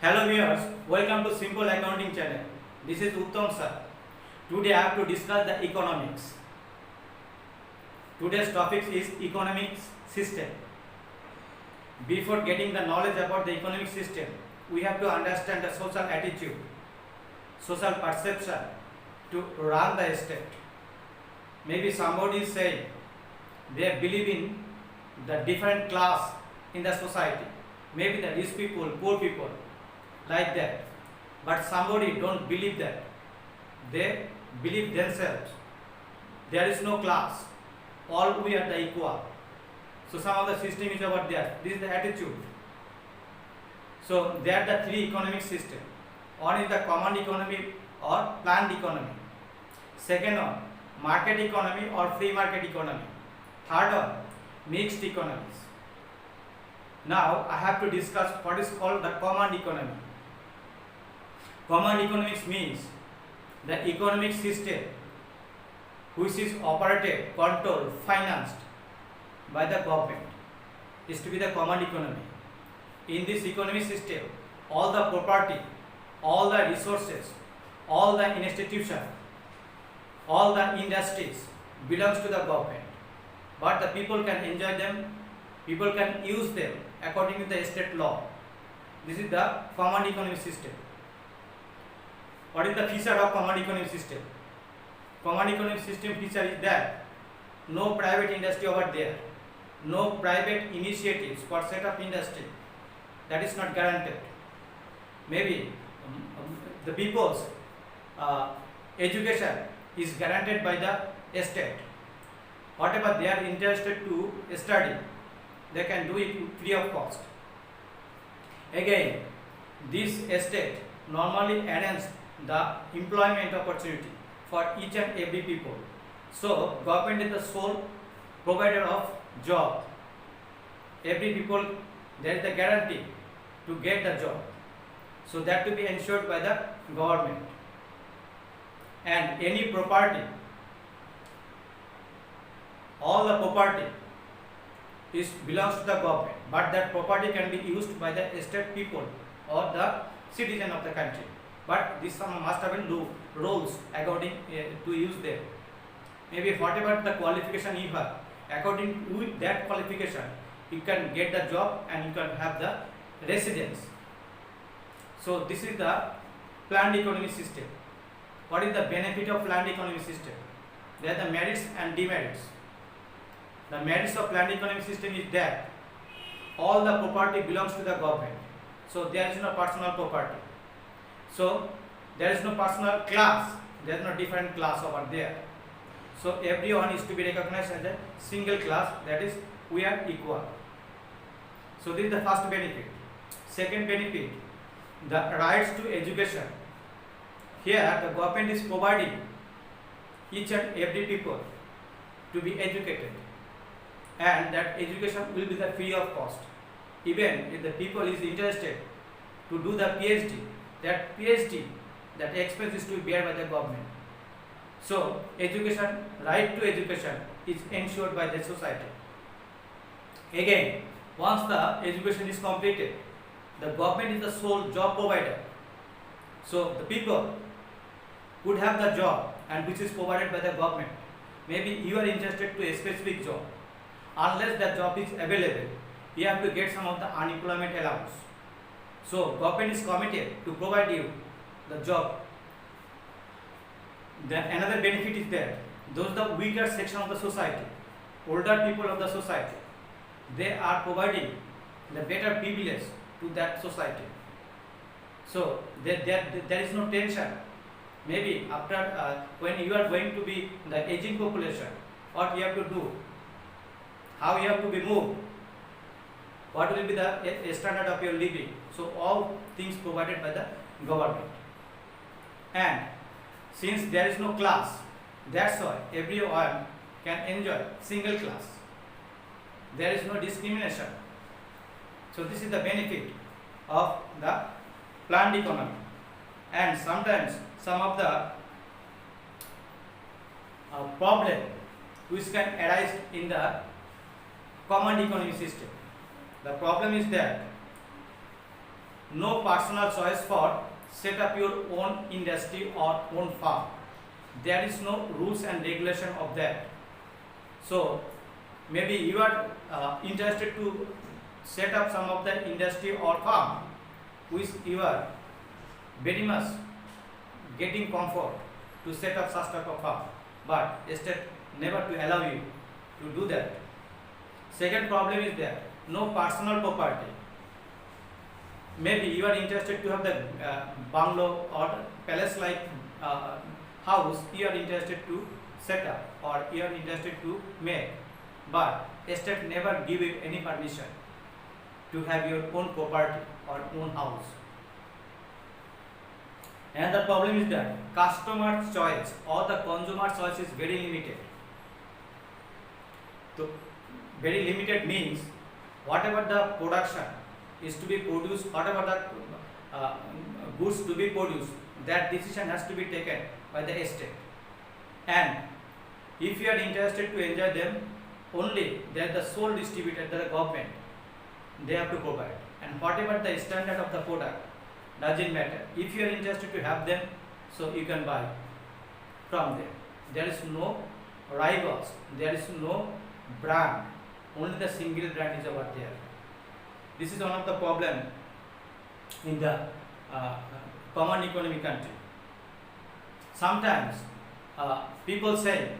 Hello viewers, welcome to Simple Accounting channel. This is Uttam sir. Today I have to discuss the economics. Today's topic is economics system. Before getting the knowledge about the economic system, we have to understand the social attitude, social perception to run the state. Maybe somebody is saying they believe in the different class in the society. Maybe the rich people, poor people, like that. But somebody don't believe that. They believe themselves. There is no class. All we are the equal. So some of the system is about that. This is the attitude. So there are the three economic system. One is the command economy or planned economy. Second one, market economy or free market economy. Third one, mixed economies. Now I have to discuss what is called the command economy. Command economics means the economic system which is operated, controlled, financed by the government is to be the command economy. In this economic system, all the property, all the resources, all the institutions, all the industries belongs to the government. But the people can enjoy them, people can use them according to the state law. This is the command economic system. What is the feature of command economic system? Command economic system feature is that no private industry over there, no private initiatives for set up industry. That is not guaranteed. Maybe the people's education is guaranteed by the state. Whatever they are interested to study, they can do it free of cost. Again, this state normally arranges the employment opportunity for each and every people. So government is the sole provider of job. Every people, there is the guarantee to get the job. So that to be ensured by the government. And any property, all the property is belongs to the government, but that property can be used by the state people or the citizen of the country. But this must have been rules according to use them. Maybe whatever the qualification you have, according to that qualification, you can get the job and you can have the residence. So this is the planned economy system. What is the benefit of planned economy system? There are the merits and demerits. The merits of planned economy system is that all the property belongs to the government. So there is no personal property. So there is no personal class. There is no different class over there. So everyone is to be recognized as a single class. That is, we are equal. So this is the first benefit. Second benefit, the rights to education. Here the government is providing each and every people to be educated, and that education will be the free of cost. Even if the people is interested to do the PhD, that PhD, that expense is to be bear by the government. So education, right to education is ensured by the society. Again, once the education is completed, the government is the sole job provider. So the people would have the job and which is provided by the government. Maybe you are interested to a specific job. Unless that job is available, you have to get some of the unemployment allowance. So government is committed to provide you the job. Then another benefit is that those the weaker section of the society, older people of the society, they are providing the better privilege to that society. So there is no tension. Maybe after when you are going to be the aging population, what you have to do, how you have to be moved, what will be the standard of your living. So all things provided by the government. And since there is no class, that's why everyone can enjoy single class. There is no discrimination. So this is the benefit of the planned economy. And sometimes some of the problem which can arise in the command economy system. The problem is that no personal choice for set up your own industry or own farm. There is no rules and regulation of that. So maybe you are interested to set up some of the industry or farm which you are very much getting comfort to set up such type of farm, but state never to allow you to do that. Second problem is that no personal property. Maybe you are interested to have the bungalow or palace like house you are interested to set up or you are interested to make, but state never give you any permission to have your own property or own house. And the problem is that customer choice or the consumer choice is very limited. So very limited means whatever the production is to be produced, whatever the goods to be produced, that decision has to be taken by the state. And if you are interested to enjoy them, only they are the sole distributor, the government, they have to provide. And whatever the standard of the product doesn't matter. If you are interested to have them, so you can buy from them. There is no rivals, there is no brand, only the single brand is over there. This is one of the problem in the common economy country. Sometimes people say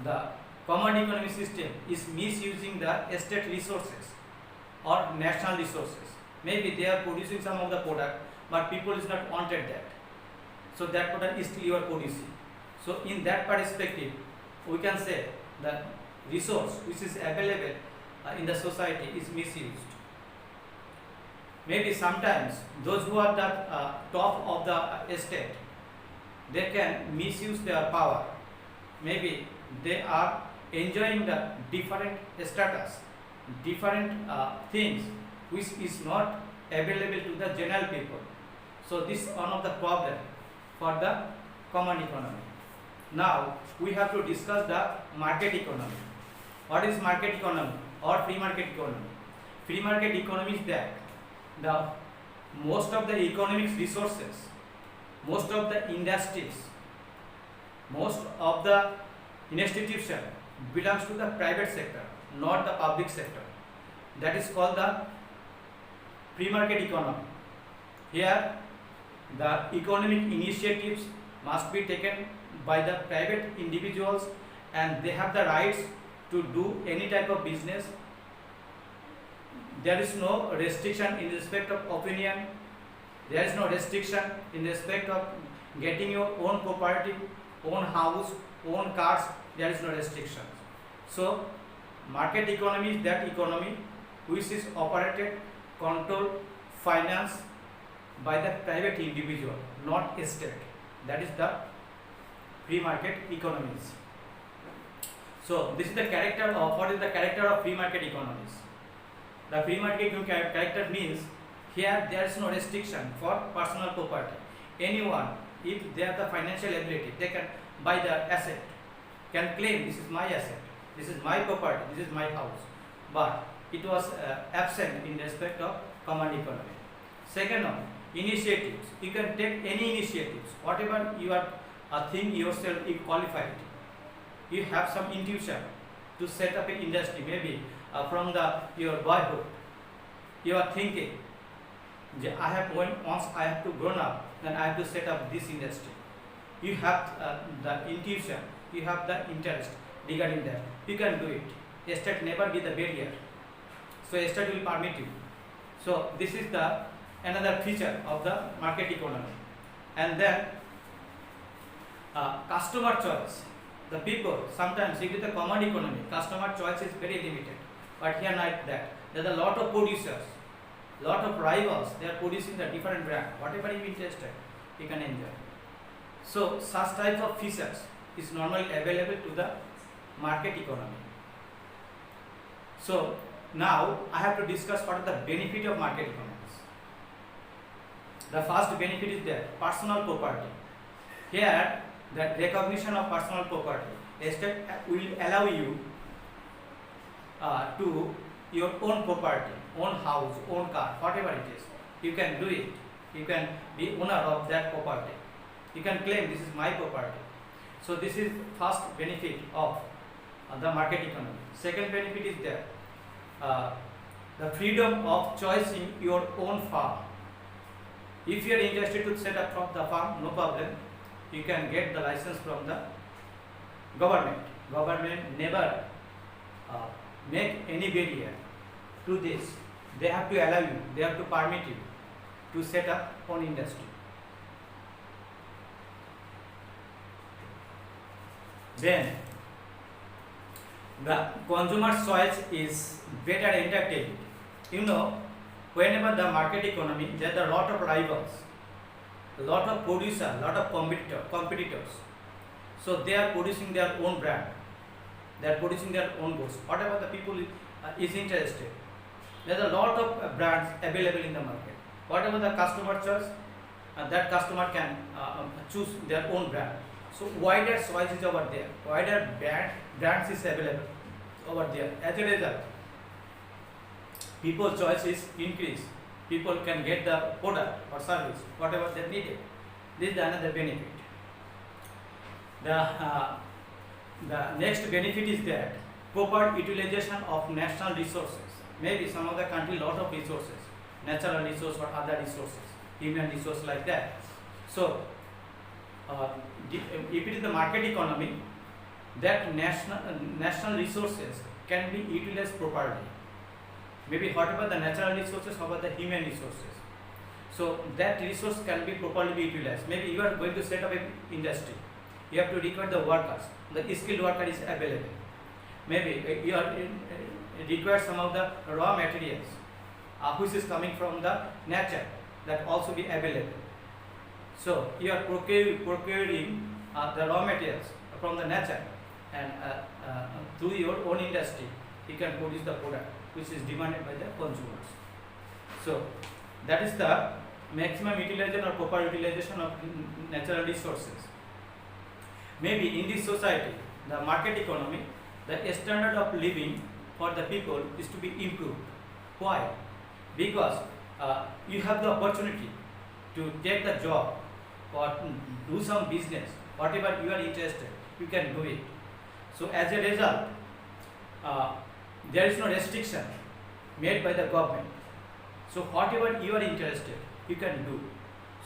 the common economy system is misusing the state resources or national resources. Maybe they are producing some of the product, but people is not wanted that. So that product is still you are producing. So in that perspective, we can say the resource which is available in the society is misused. Maybe sometimes those who are the top of the estate, they can misuse their power. Maybe they are enjoying the different status, different things which is not available to the general people. So this is one of the problem for the common economy. Now we have to discuss the market economy. What is market economy or free market economy? Free market economy is that the most of the economic resources, most of the industries, most of the institution belongs to the private sector, not the public sector. That is called the free market economy. Here the economic initiatives must be taken by the private individuals and they have the rights to do any type of business. There is no restriction in respect of opinion. There is no restriction in respect of getting your own property, own house, own cars. There is no restriction. So market economy is that economy which is operated, controlled, financed by the private individual, not state. That is the free market economies. So this is the character of what is the character of free market economies. The free market character means here there is no restriction for personal property. Anyone, if they have the financial ability, they can buy the asset, can claim this is my asset, this is my property, this is my house. But it was absent in respect of common economy. Second one, initiatives. You can take any initiatives, whatever you are think yourself you qualified. You have some intuition to set up an industry. Maybe from your boyhood, you are thinking, I have once I have to grown up, then I have to set up this industry. You have the intuition, you have the interest regarding that. You can do it. State never be the barrier. So state will permit you. So this is the another feature of the market economy. And then customer choice. The people sometimes if it is the common economy, customer choice is very limited. But here not that. There are a lot of producers, lot of rivals. They are producing the different brand. Whatever you interested, you can enjoy. So such types of features is normally available to the market economy. So now I have to discuss what are the benefit of market economies. The first benefit is that personal property. Here the recognition of personal property. A state will allow you to your own property, own house, own car, whatever it is. You can do it. You can be owner of that property. You can claim this is my property. So this is first benefit of the market economy. Second benefit is that the freedom of choice in your own farm. If you are interested to set up from the farm, no problem. You can get the license from the government. Government never make any barrier to this. They have to allow you, they have to permit you to set up own industry. Then the consumer choice is better entertained. You know, whenever the market economy, there are a lot of rivals, a lot of producers, lot of competitors. So they are producing their own brand, they are producing their own goods. Whatever the people is interested, there are a lot of brands available in the market. Whatever the customer choice, that customer can choose their own brand. So wider choice is over there, wider brands is available over there. As a result, people's choice is increased. People can get the product or service, whatever they needed. This is another benefit. The next benefit is that proper utilization of national resources. Maybe some of the country lot of resources, natural resource or other resources, human resource like that. So if it is the market economy, that national resources can be utilized properly. Maybe whatever the natural resources, however the human resources. So that resource can be properly utilized. Maybe you are going to set up an industry. You have to require the workers. The skilled worker is available. Maybe you are require some of the raw materials, which is coming from the nature, that also be available. So you are procuring the raw materials from the nature, and through your own industry, you can produce the product which is demanded by the consumers. So that is the maximum utilization or proper utilization of natural resources. Maybe in this society, the market economy, the standard of living for the people is to be improved. Why? Because you have the opportunity to take the job or do some business, whatever you are interested, you can do it. So as a result, there is no restriction made by the government. So whatever you are interested, you can do.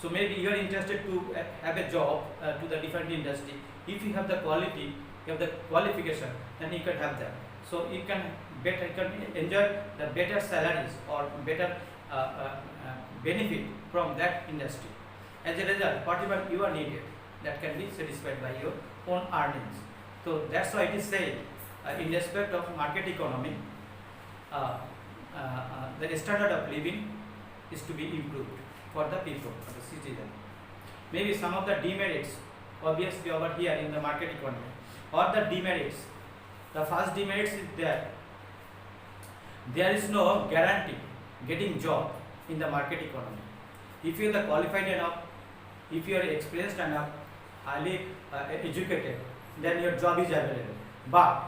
So maybe you are interested to have a job to the different industry. If you have the quality, you have the qualification, then you can have that. So you can enjoy the better salaries or better benefit from that industry. As a result, whatever you are needed, that can be satisfied by your own earnings. So that's why it is said in respect of market economy, the standard of living is to be improved for the people, for the citizen. Maybe some of the demerits, obviously over here in the market economy, or the demerits. The first demerits is that there is no guarantee getting job in the market economy. If you are qualified enough, if you are experienced enough, highly educated, then your job is available. But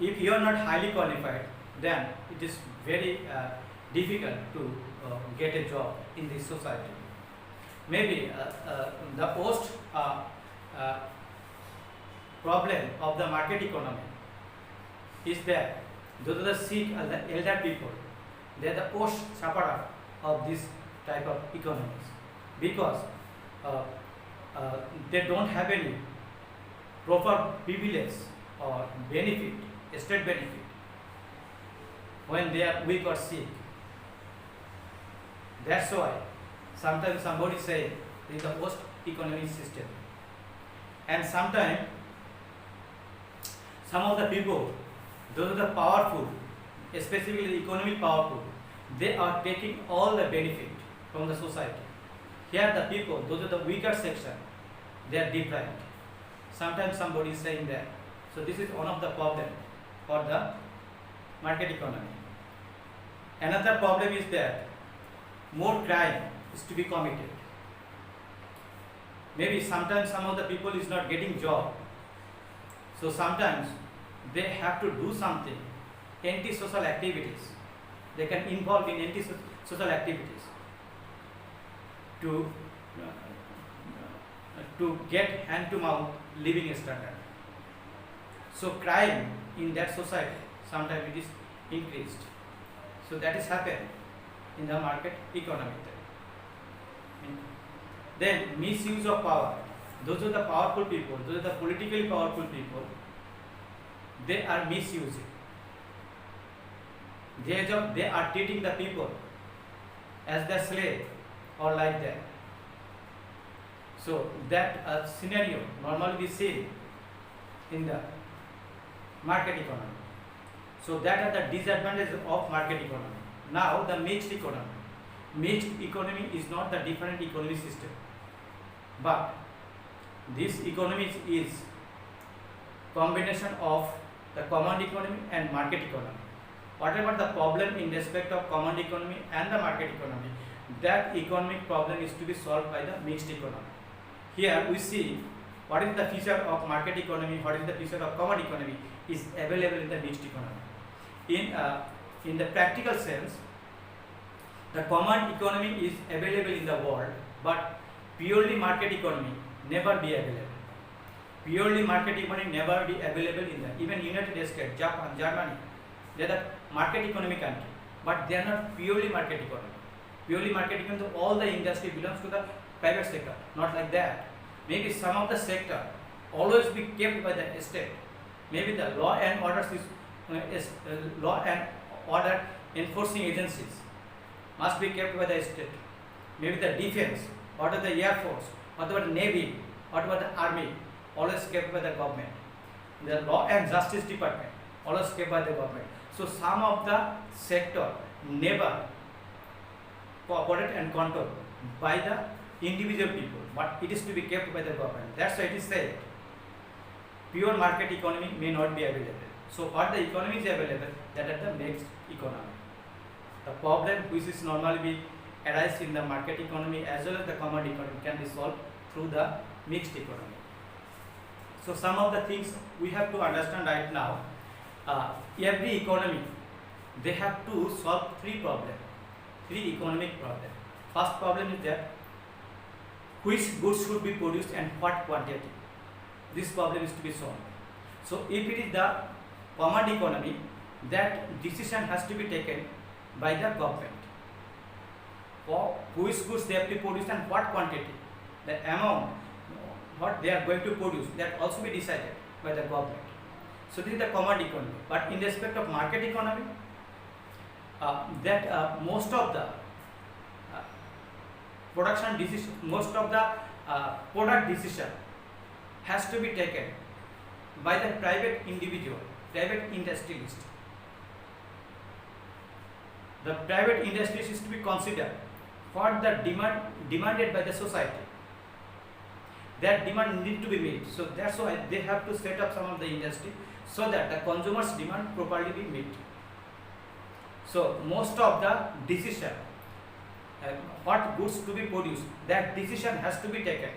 if you are not highly qualified, then it is very difficult to get a job in this society. Maybe the post problem of the market economy is that those are the sick and the elder people, they are the post sufferer of this type of economies, because they don't have any proper privilege or benefit, state benefit, when they are weak or sick. That's why sometimes somebody say it is a post-economic system, and sometimes some of the people, those are the powerful, especially economically powerful, they are taking all the benefit from the society. Here the people, those are the weaker section, they are deprived. Sometimes somebody is saying that. So this is one of the problem for the market economy. Another problem is that more crime is to be committed. Maybe sometimes some of the people is not getting job. So sometimes they have to do something, anti-social activities. They can involve in anti-social activities to get hand-to-mouth living standard. So crime in that society sometimes it is increased. So that is happened in the market economy. Then misuse of power. Those are the powerful people, those are the politically powerful people, they are misusing. They are treating the people as their slave or like that. So that scenario normally we see in the market economy. So that are the disadvantages of market economy. Now the mixed economy. Mixed economy is not the different economy system, but this economy is combination of the command economy and market economy. Whatever the problem in respect of command economy and the market economy, that economic problem is to be solved by the mixed economy. Here we see what is the feature of market economy, what is the feature of command economy is available in the mixed economy. In the practical sense, the command economy is available in the world, but purely market economy never be available. Purely market economy never be available in the even United States, Japan, Germany. They are the market economy country, but they are not purely market economy. Purely market economy, all the industry belongs to the private sector. Not like that. Maybe some of the sector always be kept by the state. Maybe the law and order enforcing agencies must be kept by the state. Maybe the defense, or the air force, or the navy, or the army, always kept by the government. The law and justice department, always kept by the government. So some of the sector never cooperated and controlled by the individual people, but it is to be kept by the government. That's why it is said pure market economy may not be available. So what the economy is available, that is the mixed economy. The problem which is normally be arise in the market economy as well as the command economy can be solved through the mixed economy. So some of the things we have to understand right now. Every economy, they have to solve three economic problems. First problem is that which goods should be produced and what quantity. This problem is to be solved. So if it is the command economy, that decision has to be taken by the government. For which goods they have to produce and what quantity, the amount, what they are going to produce, that also be decided by the government. So this is the command economy. But in respect of market economy, most of the production decision, most of the product decision has to be taken by the private individual, private industrialist. The private industrialist is to be considered what the demanded by the society. That demand need to be met. So that's why they have to set up some of the industry so that the consumers' demand properly be met. So most of the decision, what goods to be produced, that decision has to be taken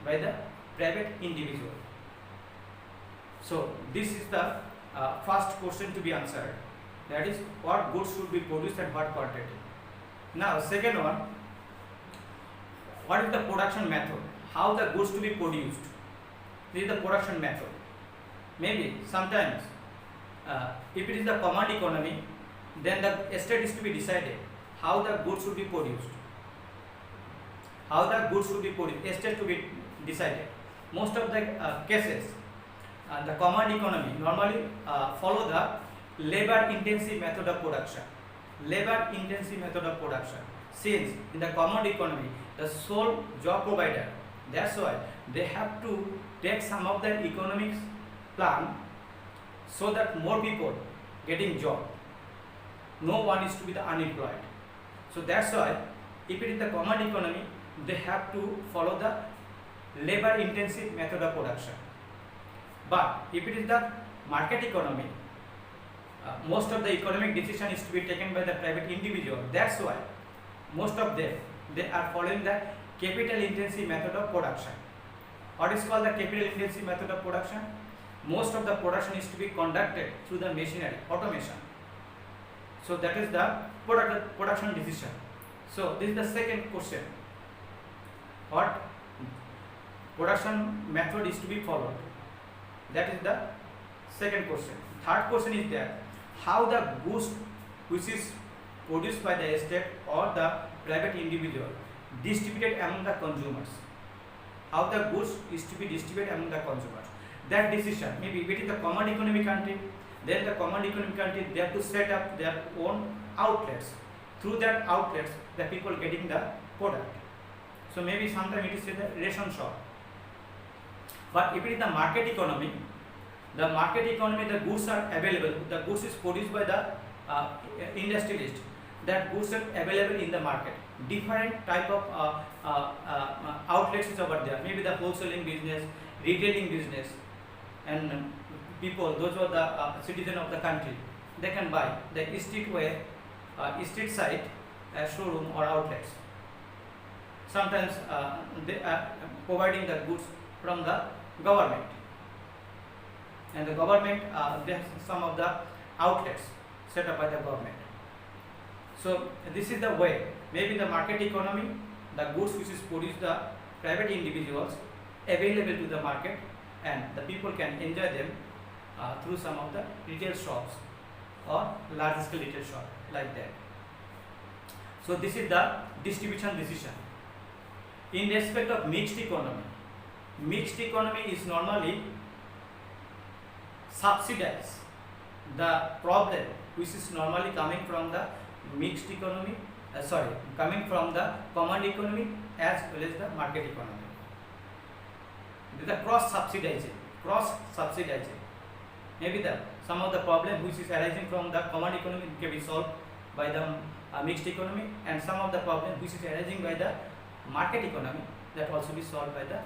by the private individual. So this is the first question to be answered. That is what goods should be produced and what quantity. Now second one, what is the production method? How the goods to be produced? This is the production method. Maybe sometimes if it is the command economy, then the state is to be decided how the goods should be produced. How the goods should be produced, state to be decided. Most of the cases, the command economy normally follow the labor intensive method of production. Labor intensive method of production. Since in the command economy, the sole job provider, that's why they have to take some of the economics plan so that more people getting job. No one is to be the unemployed. So that's why if it is the command economy, they have to follow the labor intensive method of production. But if it is the market economy, most of the economic decision is to be taken by the private individual. That's why most of them, they are following the capital intensive method of production. What is called the capital intensive method of production? Most of the production is to be conducted through the machinery, automation. So that is the production decision. So this is the second question. What production method is to be followed? That is the second question. Third question is that how the goods which is produced by the state or the private individual distributed among the consumers. How the goods is to be distributed among the consumers. That decision, maybe if it is the common economy country, then the common economy country, they have to set up their own outlets. Through that outlets, the people getting the product. So maybe sometimes it is the ration shop. But if it is the market economy, the goods are available. The goods is produced by the industrialist. That goods are available in the market. Different type of outlets is over there. Maybe the wholesaling business, retailing business, and people, those are the citizen of the country, they can buy the street side showroom or outlets. Sometimes they are providing the goods from the government, and the government they have some of the outlets set up by the government. So this is the way. Maybe the market economy, the goods which is produced the private individuals available to the market, and the people can enjoy them through some of the retail shops or large scale retail shop like that. So this is the distribution decision. In respect of mixed economy is normally subsidize the problem which is normally coming from the mixed economy, coming from the common economy as well as the market economy. The cross subsidizing. Maybe some of the problem which is arising from the common economy can be solved by the mixed economy, and some of the problem which is arising by the market economy, that also be solved by the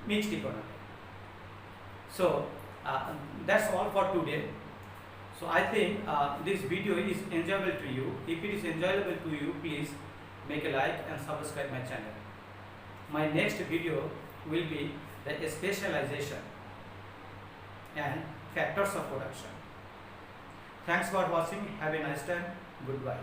mixed economy. So that's all for today. So I think this video is enjoyable to you. If it is enjoyable to you, please make a like and subscribe my channel. My next video will be the specialization and factors of production. Thanks for watching. Have a nice time. Goodbye.